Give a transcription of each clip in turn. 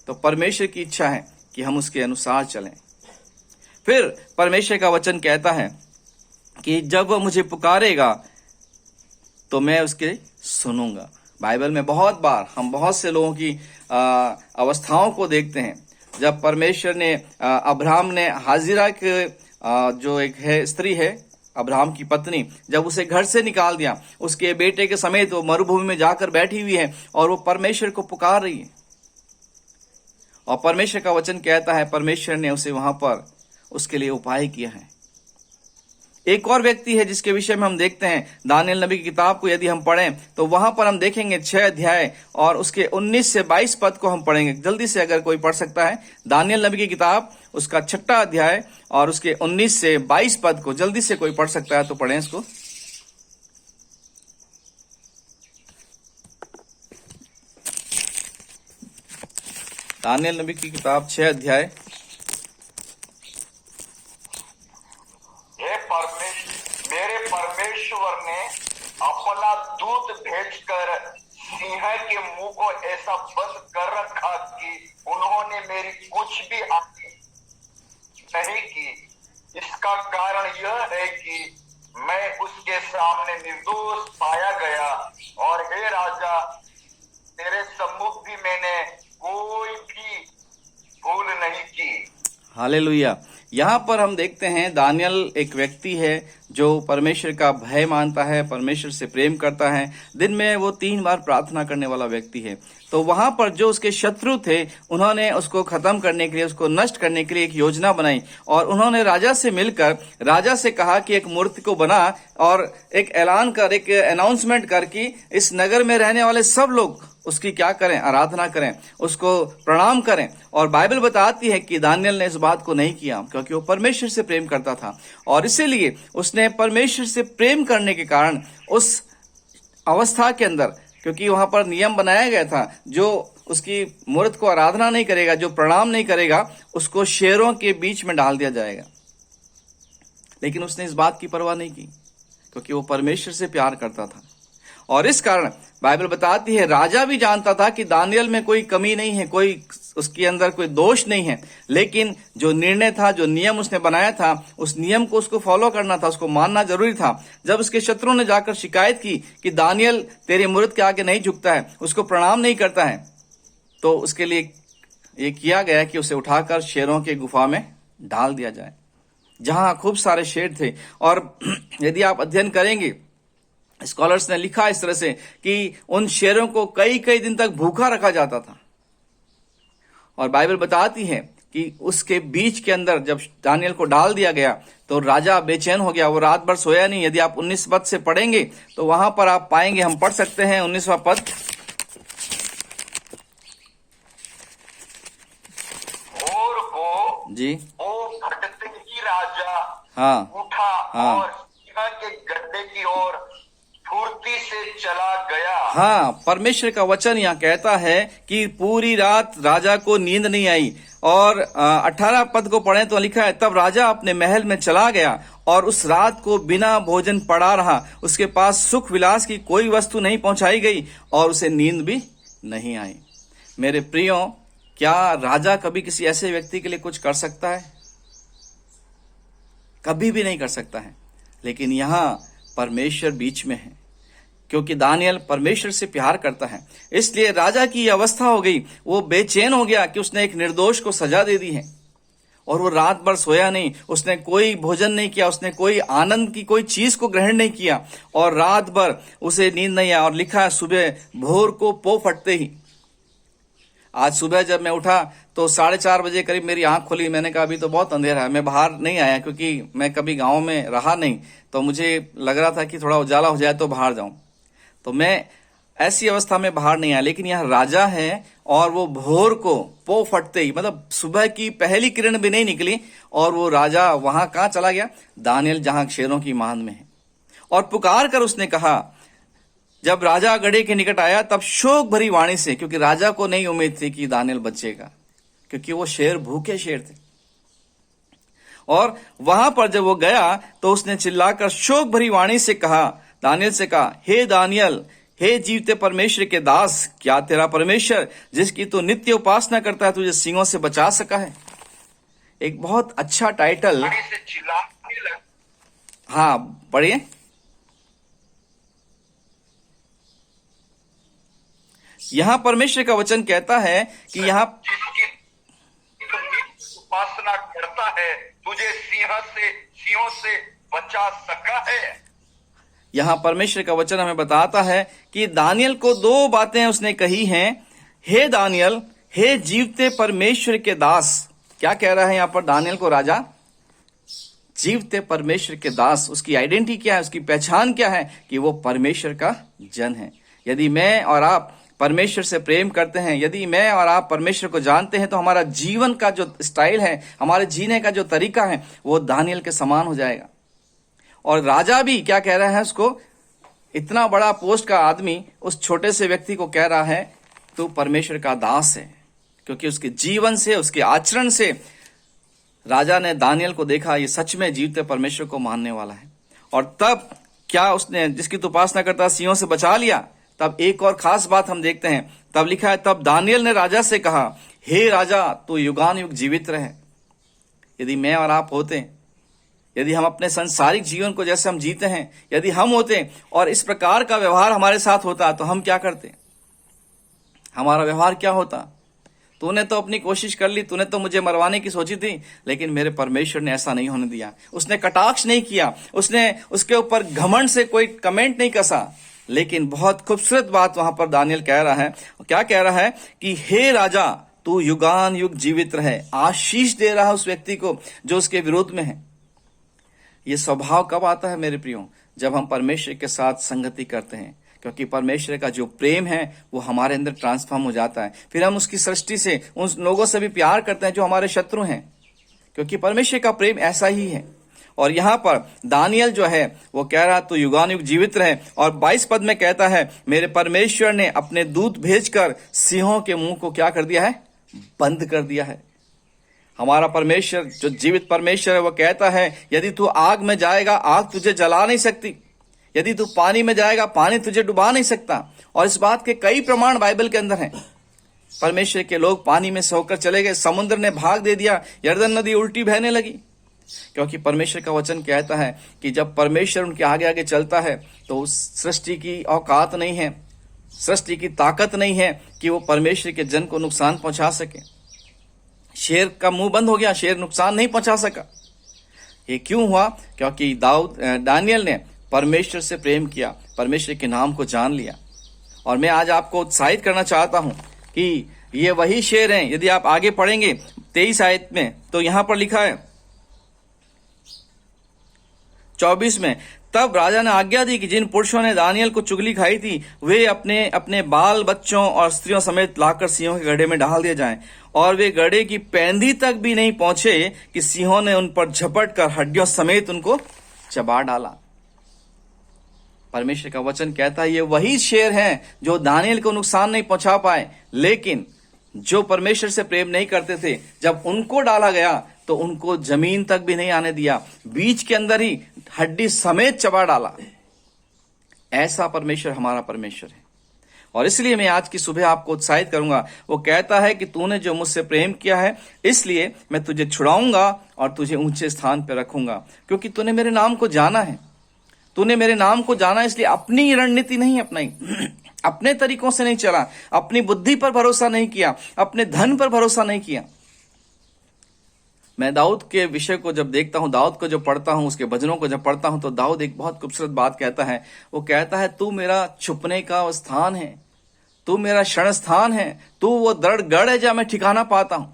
तो परमेश्वर की इच्छा है कि हम उसके अनुसार चलें। फिर परमेश्वर का वचन कहता है कि जब वह मुझे पुकारेगा तो मैं उसके सुनूंगा। बाइबल में बहुत बार हम बहुत से लोगों की अवस्थाओं को देखते हैं। जब परमेश्वर ने अब्राहम ने हाजिरा के जो एक है स्त्री है, अब्राहम की पत्नी, जब उसे घर से निकाल दिया, उसके बेटे के समेत वो मरुभूमि में जाकर बैठी हुई है और वो परमेश्वर को पुकार रही है। और परमेश्वर का वचन कहता है परमेश्वर ने उसे वहां पर उसके लिए उपाय किया है। एक और व्यक्ति है जिसके विषय में हम देखते हैं, दानियल नबी की किताब को यदि हम पढ़ें तो वहां पर हम देखेंगे 6 अध्याय और उसके 19 से 22 पद को हम पढ़ेंगे। जल्दी से अगर कोई पढ़ सकता है, दानियल नबी की किताब उसका 6 अध्याय और उसके 19 से 22 पद को जल्दी से कोई पढ़ सकता है तो पढ़ें इसको। दानियल नबी की किताब 6 अध्याय। मेरे परमेश्वर ने अपना दूत भेजकर सिंह के मुंह को ऐसा बंद कर रखा कि उन्होंने मेरी कुछ भी हानि नहीं की। इसका कारण यह है कि मैं उसके सामने निर्दोष पाया गया, और हे राजा, तेरे सम्मुख भी मैंने कोई भी भूल नहीं की। हालेलुया। यहाँ पर हम देखते हैं दानियल एक व्यक्ति है जो परमेश्वर का भय मानता है, परमेश्वर से प्रेम करता है। दिन में वो 3 बार प्रार्थना करने वाला व्यक्ति है। तो वहां पर जो उसके शत्रु थे, उन्होंने उसको खत्म करने के लिए, उसको नष्ट करने के लिए एक योजना बनाई और उन्होंने राजा से मिलकर राजा से कहा कि एक मूर्ति को बना और एक ऐलान कर, एक अनाउंसमेंट कर कि इस नगर में रहने वाले सब लोग उसकी क्या करें, आराधना करें, उसको प्रणाम करें। और बाइबल बताती है कि दानियल ने इस बात को नहीं किया क्योंकि वो परमेश्वर से प्रेम करता था, और इसीलिए उसने परमेश्वर से प्रेम करने के कारण उस अवस्था के अंदर, क्योंकि वहां पर नियम बनाया गया था, जो उसकी मूर्त को आराधना नहीं करेगा, जो प्रणाम नहीं करेगा, उसको शेरों के बीच में डाल दिया जाएगा। लेकिन उसने इस बात की परवाह नहीं की क्योंकि वो परमेश्वर से प्यार करता था। और इस कारण बाइबल बताती है राजा भी जानता था कि दानियल में कोई कमी नहीं है, कोई उसके अंदर कोई दोष नहीं है, लेकिन जो निर्णय था, जो नियम उसने बनाया था, उस नियम को उसको फॉलो करना था, उसको मानना जरूरी था। जब उसके शत्रुओं ने जाकर शिकायत की कि दानियल तेरे मूर्त के आगे नहीं झुकता है, उसको प्रणाम नहीं करता है, तो उसके लिए ये किया गया कि उसे उठाकर शेरों के गुफा में डाल दिया जाए, जहां खूब सारे शेर थे। और यदि आप अध्ययन करेंगे, स्कॉलर्स ने लिखा इस तरह से कि उन शेरों को कई कई दिन तक भूखा रखा जाता था। और बाइबल बताती है कि उसके बीच के अंदर जब दानियल को डाल दिया गया तो राजा बेचैन हो गया, वो रात भर सोया नहीं। यदि आप 19 पद से पढ़ेंगे तो वहां पर आप पाएंगे, हम पढ़ सकते हैं 19वां पद। और वो जी, वो भटकते ही राजा हाँ, उठा और सिंह के गड्ढे की ओर फुर्ती से चला गया। हाँ, परमेश्वर का वचन यहाँ कहता है कि पूरी रात राजा को नींद नहीं आई। और 18 पद को पढ़ें तो लिखा है, तब राजा अपने महल में चला गया और उस रात को बिना भोजन पड़ा रहा। उसके पास सुख विलास की कोई वस्तु नहीं पहुंचाई गई और उसे नींद भी नहीं आई। मेरे प्रियो, क्या राजा कभी किसी ऐसे व्यक्ति के लिए कुछ कर सकता है? कभी भी नहीं कर सकता है। लेकिन यहाँ परमेश्वर बीच में है, क्योंकि दानियल परमेश्वर से प्यार करता है। इसलिए राजा की अवस्था हो गई, वो बेचैन हो गया कि उसने एक निर्दोष को सजा दे दी है, और वो रात भर सोया नहीं, उसने कोई भोजन नहीं किया, उसने कोई आनंद की कोई चीज को ग्रहण नहीं किया, और रात भर उसे नींद नहीं आया। और लिखा है सुबह भोर को पो फटते ही, आज सुबह जब मैं उठा तो 4:30 बजे करीब मेरी आंख खुली। मैंने कहा अभी तो बहुत अंधेरा है। मैं बाहर नहीं आया क्योंकि मैं कभी गांव में रहा नहीं, तो मुझे लग रहा था कि थोड़ा उजाला हो जाए तो बाहर जाऊं। तो मैं ऐसी अवस्था में बाहर नहीं आया। लेकिन यहाँ राजा है और वो भोर को पो फटते ही, मतलब सुबह की पहली किरण भी नहीं निकली, और वो राजा वहां कहाँ चला गया? दानियल, जहां शेरों की मांद में है। और पुकार कर उसने कहा, जब राजा गड्ढे के निकट आया तब शोक भरी वाणी से, क्योंकि राजा को नहीं उम्मीद थी कि दानियल बचेगा, क्योंकि वो शेर भूखे शेर थे। और वहां पर जब वो गया तो उसने चिल्लाकर शोक भरी वाणी से कहा, दानियल से कहा, हे दानियल, हे जीवते परमेश्वर के दास, क्या तेरा परमेश्वर जिसकी तू नित्य उपासना करता है तुझे सिंहों से बचा सका है? एक बहुत अच्छा टाइटल। गाड़ी से चिल्लाने लगा। हाँ, पढ़िए। यहां परमेश्वर का वचन कहता है कि यहां जिसकी तू नित्य उपासना करता है तुझे सिंहों से बचा सका है। यहां परमेश्वर का वचन हमें बताता है कि दानियल को दो बातें उसने कही हैं। हे दानियल, हे जीवते परमेश्वर के दास। क्या कह रहा है यहां पर दानियल को राजा? जीवते परमेश्वर के दास। उसकी आइडेंटिटी क्या है? उसकी पहचान क्या है? कि वो परमेश्वर का जन है। यदि मैं और आप परमेश्वर से प्रेम करते हैं, यदि मैं और आप परमेश्वर को जानते हैं, तो हमारा जीवन का जो स्टाइल है, हमारे जीने का जो तरीका है, वो दानियल के समान हो जाएगा। और राजा भी क्या कह रहा है उसको? इतना बड़ा पोस्ट का आदमी उस छोटे से व्यक्ति को कह रहा है तू परमेश्वर का दास है, क्योंकि उसके जीवन से, उसके आचरण से राजा ने दानियल को देखा ये सच में जीवते परमेश्वर को मानने वाला है। और तब क्या उसने, जिसकी तू उपासना करता सिंहों से बचा लिया। तब एक और खास बात हम देखते हैं। तब लिखा है, तब दानियल ने राजा से कहा, हे राजा, तू युगान युग जीवित रहे। यदि मैं और आप होते, यदि हम अपने सांसारिक जीवन को जैसे हम जीते हैं, यदि हम होते और इस प्रकार का व्यवहार हमारे साथ होता, तो हम क्या करते? हमारा व्यवहार क्या होता? तूने तो अपनी कोशिश कर ली, तूने तो मुझे मरवाने की सोची थी, लेकिन मेरे परमेश्वर ने ऐसा नहीं होने दिया। उसने कटाक्ष नहीं किया, उसने उसके ऊपर घमंड से कोई कमेंट नहीं कसा। लेकिन बहुत खूबसूरत बात वहां पर दानियल कह रहा है। क्या कह रहा है? कि हे राजा, तू युगान युग जीवित रहे। आशीष दे रहा है उस व्यक्ति को जो उसके विरोध में है। ये स्वभाव कब आता है मेरे प्रियो? जब हम परमेश्वर के साथ संगति करते हैं, क्योंकि परमेश्वर का जो प्रेम है वो हमारे अंदर ट्रांसफॉर्म हो जाता है। फिर हम उसकी सृष्टि से, उन लोगों से भी प्यार करते हैं जो हमारे शत्रु हैं, क्योंकि परमेश्वर का प्रेम ऐसा ही है। और यहां पर दानियल जो है वो कह रहा तो युगान युग जीवित रहे। और 22 पद में कहता है, मेरे परमेश्वर ने अपने दूत भेजकर सिंहों के मुंह को क्या कर दिया है? बंद कर दिया है। हमारा परमेश्वर जो जीवित परमेश्वर है वो कहता है, यदि तू आग में जाएगा, आग तुझे जला नहीं सकती। यदि तू पानी में जाएगा, पानी तुझे डुबा नहीं सकता। और इस बात के कई प्रमाण बाइबल के अंदर हैं। परमेश्वर के लोग पानी में से होकर चले गए, समुद्र ने भाग दे दिया, यरदन नदी उल्टी बहने लगी, क्योंकि परमेश्वर का वचन कहता है कि जब परमेश्वर उनके आगे आगे चलता है तो उस सृष्टि की औकात नहीं है, सृष्टि की ताकत नहीं है कि वो परमेश्वर के जन को नुकसान पहुंचा सके। शेर का मुंह बंद हो गया, शेर नुकसान नहीं पहुंचा सका। ये क्यों हुआ? क्योंकि दानियल ने परमेश्वर से प्रेम किया, परमेश्वर के नाम को जान लिया। और मैं आज आपको उत्साहित करना चाहता हूं कि ये वही शेर हैं। यदि आप आगे पढ़ेंगे 23 आयत में, तो यहां पर लिखा है 24 में, तब राजा ने आज्ञा दी कि जिन पुरुषों ने दानियल को चुगली खाई थी वे अपने अपने बाल बच्चों और स्त्रियों समेत लाकर सिंहों के गड्ढे में डाल दिए जाएं। और वे गड्ढे की पैंदी तक भी नहीं पहुंचे कि सिंहों ने उन पर झपट कर हड्डियों समेत उनको चबा डाला। परमेश्वर का वचन कहता है ये वही शेर हैं जो दानियल को नुकसान नहीं पहुंचा पाए, लेकिन जो परमेश्वर से प्रेम नहीं करते थे, जब उनको डाला गया तो उनको जमीन तक भी नहीं आने दिया, बीच के अंदर ही हड्डी समेत चबा डाला। ऐसा परमेश्वर हमारा परमेश्वर है। और इसलिए मैं आज की सुबह आपको उत्साहित करूंगा। वो कहता है कि तूने जो मुझसे प्रेम किया है, इसलिए मैं तुझे छुड़ाऊंगा और तुझे ऊंचे स्थान पर रखूंगा, क्योंकि तूने मेरे नाम को जाना है। तूने मेरे नाम को जाना, इसलिए अपनी रणनीति नहीं अपनाई, अपने तरीकों से नहीं चला, अपनी बुद्धि पर भरोसा नहीं किया, अपने धन पर भरोसा नहीं किया। मैं दाऊद के विषय को जब देखता हूं, दाऊद को जो पढ़ता हूं, उसके भजनों को जब पढ़ता हूं, तो दाऊद एक बहुत खूबसूरत बात कहता है। वो कहता है, तू मेरा छुपने का स्थान है, तू मेरा शरण स्थान है, तू वो दृढ़ गढ़ है जहां मैं ठिकाना पाता हूं।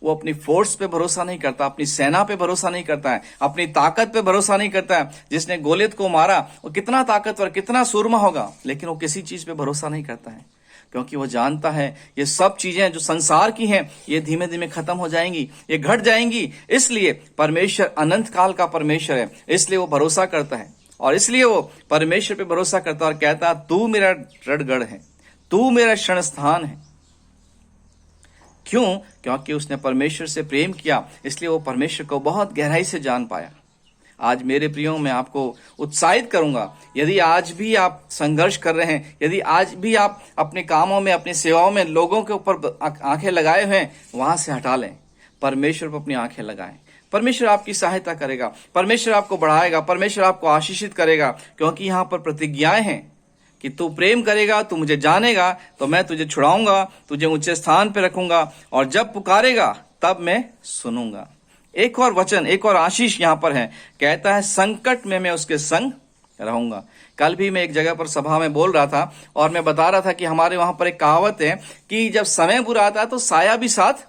वो अपनी फोर्स पे भरोसा नहीं करता, अपनी सेना पे भरोसा नहीं करता है, अपनी ताकत पे भरोसा नहीं करता है। जिसने गोलियत को मारा वो कितना ताकतवर, कितना सूरमा होगा, लेकिन वो किसी चीज पे भरोसा नहीं करता है, क्योंकि वो जानता है ये सब चीजें जो संसार की हैं ये धीमे धीमे खत्म हो जाएंगी, ये घट जाएंगी। इसलिए परमेश्वर अनंत काल का परमेश्वर है, इसलिए वो भरोसा करता है। और इसलिए वो परमेश्वर पे भरोसा करता है और कहता, तू मेरा दृढ़ गढ़ है, तू मेरा शरण स्थान है। क्यों? क्योंकि उसने परमेश्वर से प्रेम किया, इसलिए वो परमेश्वर को बहुत गहराई से जान पाया। आज मेरे प्रियो, मैं आपको उत्साहित करूंगा, यदि आज भी आप संघर्ष कर रहे हैं, यदि आज भी आप अपने कामों में, अपनी सेवाओं में लोगों के ऊपर आंखें लगाए हुए हैं, वहां से हटा लें, परमेश्वर पर अपनी आंखें लगाएं। परमेश्वर आपकी सहायता करेगा, परमेश्वर आपको बढ़ाएगा, परमेश्वर आपको आशीषित करेगा, क्योंकि यहाँ पर प्रतिज्ञाएं हैं कि तू प्रेम करेगा, तू मुझे जानेगा तो मैं तुझे छुड़ाऊंगा, तुझे ऊंचे स्थान पर रखूंगा, और जब पुकारेगा तब मैं सुनूंगा। एक और वचन, एक और आशीष यहाँ पर है, कहता है संकट में मैं उसके संग रहूंगा। कल भी मैं एक जगह पर सभा में बोल रहा था और मैं बता रहा था कि हमारे वहां पर एक कहावत है कि जब समय बुरा आता है तो साया भी साथ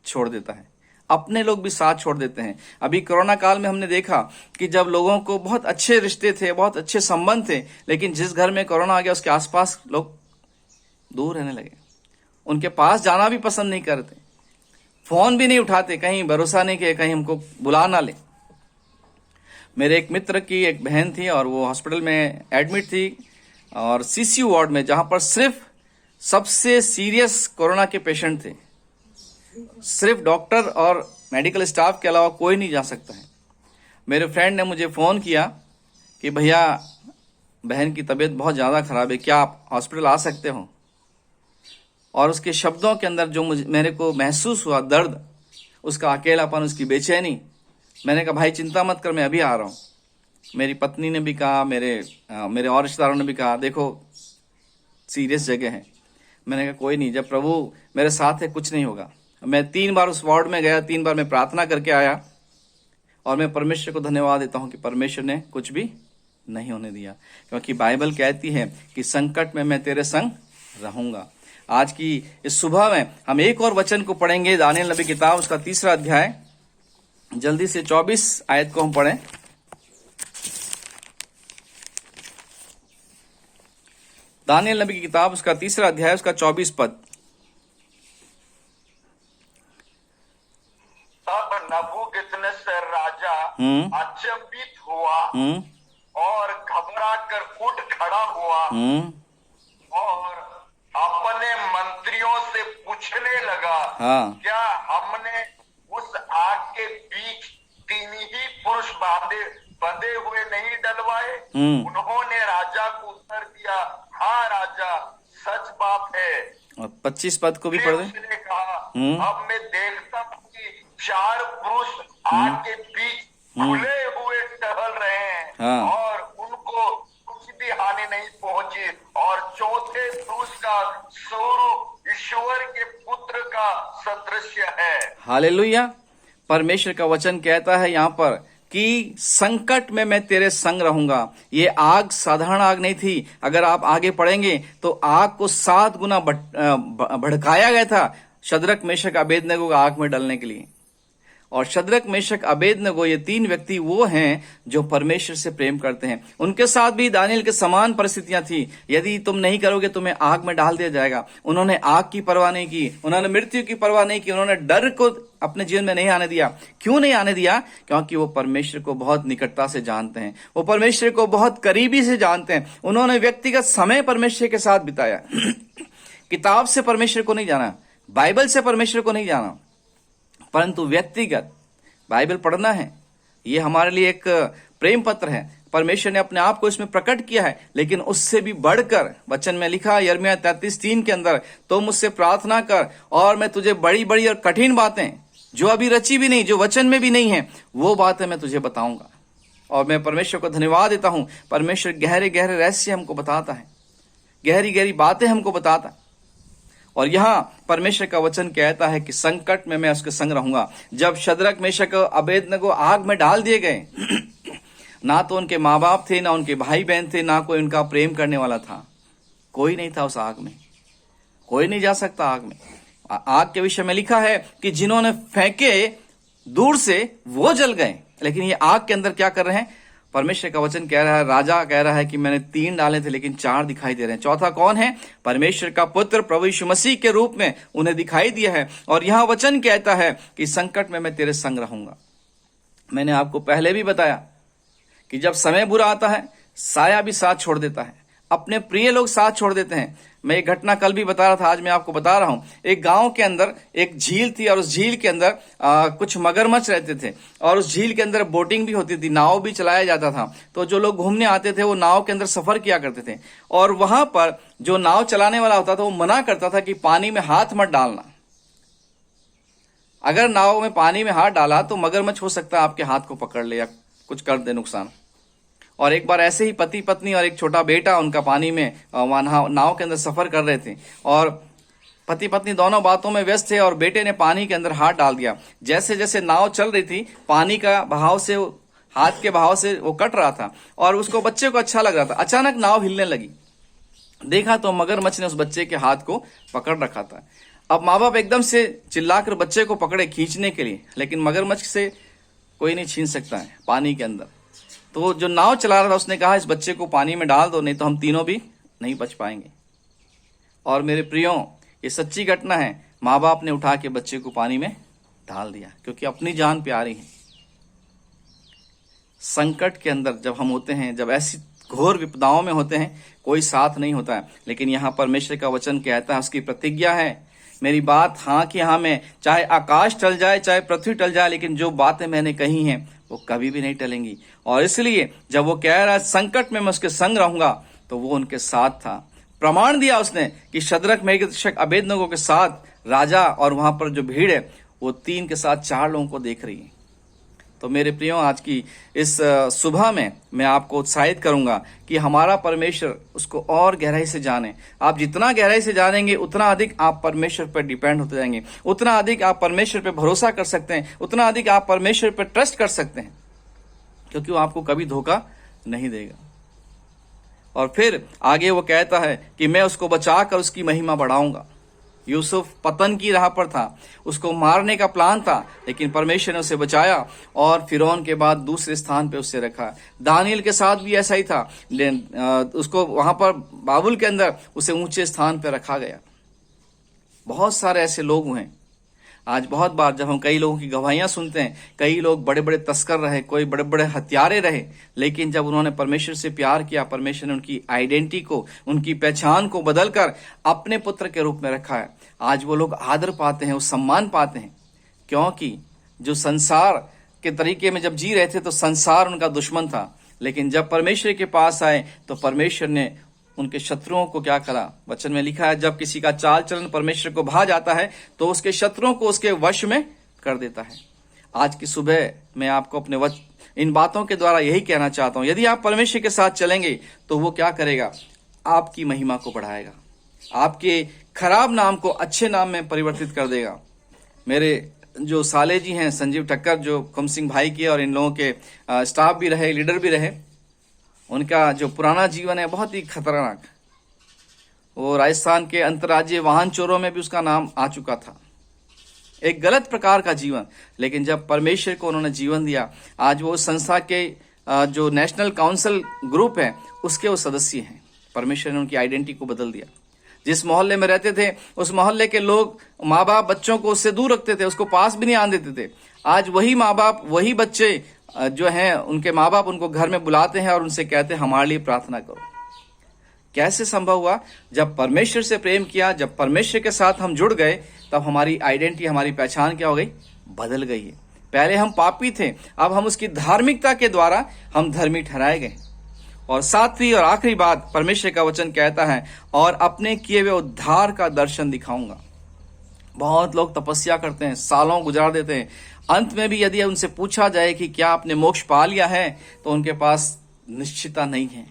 छोड़ देता है, अपने लोग भी साथ छोड़ देते हैं। अभी कोरोना काल में हमने देखा कि जब लोगों को बहुत अच्छे रिश्ते थे, बहुत अच्छे संबंध थे, लेकिन जिस घर में कोरोना आ गया उसके आसपास लोग दूर रहने लगे, उनके पास जाना भी पसंद नहीं करते, फोन भी नहीं उठाते, कहीं भरोसा नहीं कि कहीं हमको बुला ना ले। मेरे एक मित्र की एक बहन थी और वो हॉस्पिटल में एडमिट थी, और सीसीयू वार्ड में, जहां पर सिर्फ सबसे सीरियस कोरोना के पेशेंट थे, सिर्फ डॉक्टर और मेडिकल स्टाफ के अलावा कोई नहीं जा सकता है। मेरे फ्रेंड ने मुझे फोन किया कि भैया बहन की तबीयत बहुत ज्यादा खराब है, क्या आप हॉस्पिटल आ सकते हो? और उसके शब्दों के अंदर जो मेरे को महसूस हुआ दर्द, उसका अकेलापन, उसकी बेचैनी। मैंने कहा भाई चिंता मत कर, मैं अभी आ रहा हूं। मेरी पत्नी ने भी कहा, मेरे और रिश्तेदारों ने भी कहा देखो सीरियस जगह है। मैंने कहा कोई नहीं, जब प्रभु मेरे साथ है कुछ नहीं होगा। मैं 3 बार उस वार्ड में गया, 3 बार मैं प्रार्थना करके आया, और मैं परमेश्वर को धन्यवाद देता हूं कि परमेश्वर ने कुछ भी नहीं होने दिया, क्योंकि बाइबल कहती है कि संकट में मैं तेरे संग रहूंगा। आज की इस सुबह में हम एक और वचन को पढ़ेंगे, दानियल नबी किताब उसका 3रा अध्याय, जल्दी से 24 आयत को हम पढ़ें। दानियल नबी की किताब उसका 3रा अध्याय उसका 24 पद। तब नबूकदनेस्सर राजा अचंभित हुआ और घबरा कर उठ खड़ा हुआ और अपने मंत्रियों से पूछने लगा, क्या हमने उस आग के बीच 3 ही पुरुष बंधे हुए नहीं डलवाए? उन्होंने राजा को उत्तर दिया, हाँ राजा, सच बात है। और 25 पद को भी पढ़ दें। उसने कहा, अब मैं देखता हूँ कि 4 पुरुष आग के बीच खुले हुए टहल रहे हैं और उनको कुछ भी हानि नहीं पहुंची, और चौथे पुरुष का स्वरूप ईश्वर के पुत्र का सदृश्य है। हालेलुया। परमेश्वर का वचन कहता है यहाँ पर कि संकट में मैं तेरे संग रहूंगा। ये आग साधारण आग नहीं थी। अगर आप आगे पढ़ेंगे तो आग को 7 गुना भड़काया गया था शद्रक, मेशक, अबेदनगो को आग में डालने के लिए। और शद्रक, मेशक, अबेदनगो ये 3 व्यक्ति वो हैं जो परमेश्वर से प्रेम करते हैं। उनके साथ भी दानियल के समान परिस्थितियां थी। यदि तुम नहीं करोगे तुम्हें आग में डाल दिया जाएगा। उन्होंने आग की परवाह नहीं की, उन्होंने मृत्यु की परवाह नहीं की, उन्होंने डर को अपने जीवन में नहीं आने दिया। क्यों नहीं आने दिया? क्योंकि वो परमेश्वर को बहुत निकटता से जानते हैं, वो परमेश्वर को बहुत करीबी से जानते हैं। उन्होंने व्यक्तिगत समय परमेश्वर के साथ बिताया। किताब से परमेश्वर को नहीं जाना, बाइबल से परमेश्वर को नहीं जाना, परंतु व्यक्तिगत बाइबल पढ़ना है। ये हमारे लिए एक प्रेम पत्र है। परमेश्वर ने अपने आप को इसमें प्रकट किया है, लेकिन उससे भी बढ़कर वचन में लिखा यिर्मयाह 33:3 के अंदर, तो मुझसे प्रार्थना कर और मैं तुझे बड़ी बड़ी और कठिन बातें जो अभी रची भी नहीं, जो वचन में भी नहीं है, वो बातें मैं तुझे बताऊंगा। और मैं परमेश्वर को धन्यवाद देता हूं, परमेश्वर गहरे गहरे रहस्य हमको बताता है, गहरी गहरी बातें हमको बताता है। और यहां परमेश्वर का वचन कहता है कि संकट में मैं उसके संग रहूंगा। जब शद्रक, मेशक, अबेदनगो आग में डाल दिए गए, ना तो उनके माँ बाप थे, ना उनके भाई बहन थे, ना कोई उनका प्रेम करने वाला था। कोई नहीं था उस आग में, कोई नहीं जा सकता आग में। आग के विषय में लिखा है कि जिन्होंने फेंके दूर से वो जल गए, लेकिन ये आग के अंदर क्या कर रहे हैं? परमेश्वर का वचन कह रहा है, राजा कह रहा है कि मैंने 3 डाले थे लेकिन 4 दिखाई दे रहे हैं। चौथा कौन है? परमेश्वर का पुत्र प्रभु यीशु मसीह के रूप में उन्हें दिखाई दिया है। और यहां वचन कहता है कि संकट में मैं तेरे संग रहूंगा। मैंने आपको पहले भी बताया कि जब समय बुरा आता है, साया भी साथ छोड़ देता है, अपने प्रिय लोग साथ छोड़ देते हैं। मैं एक घटना कल भी बता रहा था, आज मैं आपको बता रहा हूं। एक गांव के अंदर एक झील थी और उस झील के अंदर कुछ मगरमच्छ रहते थे और उस झील के अंदर बोटिंग भी होती थी, नाव भी चलाया जाता था। तो जो लोग घूमने आते थे वो नाव के अंदर सफर किया करते थे और वहां पर जो नाव चलाने वाला होता था वो मना करता था कि पानी में हाथ मत डालना। अगर नाव में पानी में हाथ डाला तो मगरमच्छ हो सकता है आपके हाथ को पकड़ ले या कुछ कर दे नुकसान। और एक बार ऐसे ही पति पत्नी और एक छोटा बेटा उनका पानी में नाव के अंदर सफर कर रहे थे और पति पत्नी दोनों बातों में व्यस्त थे और बेटे ने पानी के अंदर हाथ डाल दिया। जैसे जैसे नाव चल रही थी पानी का बहाव से, हाथ के बहाव से वो कट रहा था और उसको बच्चे को अच्छा लग रहा था। अचानक नाव हिलने लगी, देखा तो मगरमच्छ ने उस बच्चे के हाथ को पकड़ रखा था। अब माँ बाप एकदम से चिल्लाकर बच्चे को पकड़े खींचने के लिए, लेकिन मगरमच्छ से कोई नहीं छीन सकता है पानी के अंदर। तो जो नाव चला रहा था उसने कहा इस बच्चे को पानी में डाल दो, नहीं तो हम तीनों भी नहीं बच पाएंगे। और मेरे प्रियो, ये सच्ची घटना है। माँ बाप ने उठा के बच्चे को पानी में डाल दिया क्योंकि अपनी जान प्यारी है। संकट के अंदर जब हम होते हैं, जब ऐसी घोर विपदाओं में होते हैं, कोई साथ नहीं होता है। लेकिन यहाँ परमेश्वर का वचन कहता है, उसकी प्रतिज्ञा है, मेरी बात हाँ कि हाँ में, चाहे आकाश टल जाए चाहे पृथ्वी टल जाए, लेकिन जो बातें मैंने कही हैं वो कभी भी नहीं टलेंगी। और इसलिए जब वो कह रहा है संकट में मैं उसके संग रहूंगा, तो वो उनके साथ था। प्रमाण दिया उसने कि शद्रक मेशक अबेदनगो के साथ राजा और वहां पर जो भीड़ है वो 3 के साथ 4 लोगों को देख रही है। तो मेरे प्रियो, आज की इस सुबह में मैं आपको उत्साहित करूंगा कि हमारा परमेश्वर, उसको और गहराई से जाने। आप जितना गहराई से जानेंगे उतना अधिक आप परमेश्वर पर डिपेंड होते जाएंगे, उतना अधिक आप परमेश्वर पर भरोसा कर सकते हैं, उतना अधिक आप परमेश्वर पर ट्रस्ट कर सकते हैं, क्योंकि वो आपको कभी धोखा नहीं देगा। और फिर आगे वो कहता है कि मैं उसको बचाकर उसकी महिमा बढ़ाऊंगा। यूसुफ पतन की राह पर था, उसको मारने का प्लान था, लेकिन परमेश्वर ने उसे बचाया और फिरौन के बाद दूसरे स्थान पे उसे रखा। दानियल के साथ भी ऐसा ही था, उसको वहां पर बाबुल के अंदर उसे ऊंचे स्थान पे रखा गया। बहुत सारे ऐसे लोग हैं। आज बहुत बार जब हम कई लोगों की गवाहियां सुनते हैं, कई लोग बड़े बड़े तस्कर रहे, कोई बड़े बड़े हत्यारे रहे, लेकिन जब उन्होंने परमेश्वर से प्यार किया, परमेश्वर ने उनकी आइडेंटिटी को, उनकी पहचान को बदलकर अपने पुत्र के रूप में रखा है। आज वो लोग आदर पाते हैं, वो सम्मान पाते हैं, क्योंकि जो संसार के तरीके में जब जी रहे थे तो संसार उनका दुश्मन था, लेकिन जब परमेश्वर के पास आए तो परमेश्वर ने उनके शत्रुओं को क्या करा। वचन में लिखा है, जब किसी का चाल चलन परमेश्वर को भा जाता है तो उसके शत्रुओं को उसके वश में कर देता है। आज की सुबह मैं आपको अपने इन बातों के द्वारा यही कहना चाहता हूं, यदि आप परमेश्वर के साथ चलेंगे तो वो क्या करेगा, आपकी महिमा को बढ़ाएगा, आपके खराब नाम को अच्छे नाम में परिवर्तित कर देगा। मेरे जो साले जी हैं संजीव ठक्कर, जो कुम सिंह भाई के और इन लोगों के स्टाफ भी रहे, लीडर भी रहे, उनका जो पुराना जीवन है बहुत ही खतरनाक। वो राजस्थान के अंतर्राज्यीय वाहन चोरों में भी उसका नाम आ चुका था। एक गलत प्रकार का जीवन, लेकिन जब परमेश्वर को उन्होंने जीवन दिया, आज वो संस्था के जो नेशनल काउंसिल ग्रुप है उसके वो सदस्य हैं। परमेश्वर ने उनकी आइडेंटिटी को बदल दिया। जिस मोहल्ले में रहते थे उस मोहल्ले के लोग, माँ बाप बच्चों को उससे दूर रखते थे, उसको पास भी नहीं आने देते थे। आज वही माँ बाप, वही बच्चे जो हैं, उनके माँ बाप उनको घर में बुलाते हैं और उनसे कहते हैं हमारे लिए प्रार्थना करो। कैसे संभव हुआ? जब परमेश्वर से प्रेम किया, जब परमेश्वर के साथ हम जुड़ गए, तब हमारी आइडेंटिटी, हमारी पहचान क्या हो गई, बदल गई है। पहले हम पापी थे, अब हम उसकी धार्मिकता के द्वारा हम धर्मी ठहराए गए। और सातवीं और आखिरी बात, परमेश्वर का वचन कहता है, और अपने किए हुए उद्धार का दर्शन दिखाऊंगा। बहुत लोग तपस्या करते हैं, सालों गुजार देते हैं, अंत में भी यदि उनसे पूछा जाए कि क्या आपने मोक्ष पा लिया है, तो उनके पास निश्चितता नहीं है।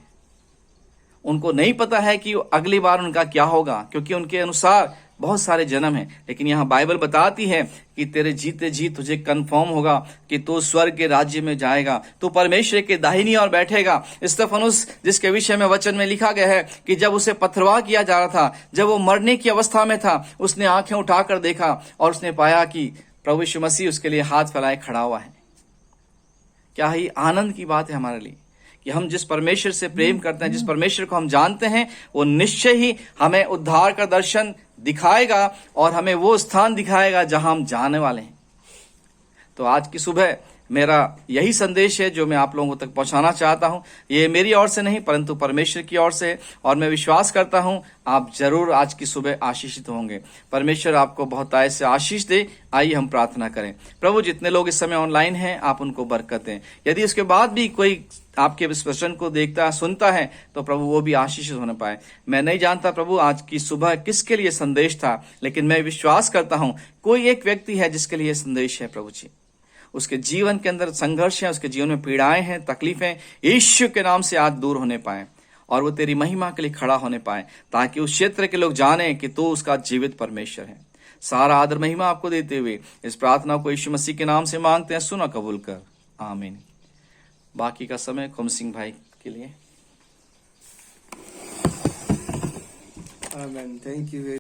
उनको नहीं पता है कि अगली बार उनका क्या होगा, क्योंकि उनके अनुसार बहुत सारे जन्म हैं। लेकिन यहाँ बाइबल बताती है कि तेरे जीते जी तुझे कंफर्म होगा कि तू स्वर्ग के राज्य में जाएगा, तू परमेश्वर के दाहिनी ओर बैठेगा। स्तेफनुस, जिसके विषय में वचन में लिखा गया है कि जब उसे पथरवाह किया जा रहा था, जब वो मरने की अवस्था में था, उसने आंखें उठाकर देखा और उसने पाया कि प्रभु यीशु मसीह उसके लिए हाथ फैलाए खड़ा हुआ है। क्या ही आनंद की बात है हमारे लिए कि हम जिस परमेश्वर से प्रेम करते हैं, जिस परमेश्वर को हम जानते हैं, वो निश्चय ही हमें उद्धार का दर्शन दिखाएगा और हमें वो स्थान दिखाएगा जहां हम जाने वाले हैं। तो आज की सुबह मेरा यही संदेश है जो मैं आप लोगों तक पहुंचाना चाहता हूं। ये मेरी ओर से नहीं परंतु परमेश्वर की ओर से है, और मैं विश्वास करता हूं आप जरूर आज की सुबह आशीषित होंगे। परमेश्वर आपको बहुत आय से आशीष दे। आइए हम प्रार्थना करें। प्रभु, जितने लोग इस समय ऑनलाइन हैं आप उनको बरकत दें। यदि उसके बाद भी कोई आपके इस वचन को देखता सुनता है तो प्रभु वो भी आशीषित होने पाए। मैं नहीं जानता प्रभु आज की सुबह किसके लिए संदेश था, लेकिन मैं विश्वास करता हूं कोई एक व्यक्ति है जिसके लिए संदेश है। प्रभु जी, उसके जीवन के अंदर संघर्ष है, उसके जीवन में पीड़ाएं हैं, तकलीफें यीशु के नाम से आज दूर होने पाए और वो तेरी महिमा के लिए खड़ा होने पाए, ताकि उस क्षेत्र के लोग जाने कि तू उसका जीवित परमेश्वर है। सारा आदर महिमा आपको देते हुए इस प्रार्थना को यीशु मसीह के नाम से मांगते हैं, सुना कबूल कर, आमीन। बाकी का समय कुम सिंह भाई के लिए। Amen. Thank you.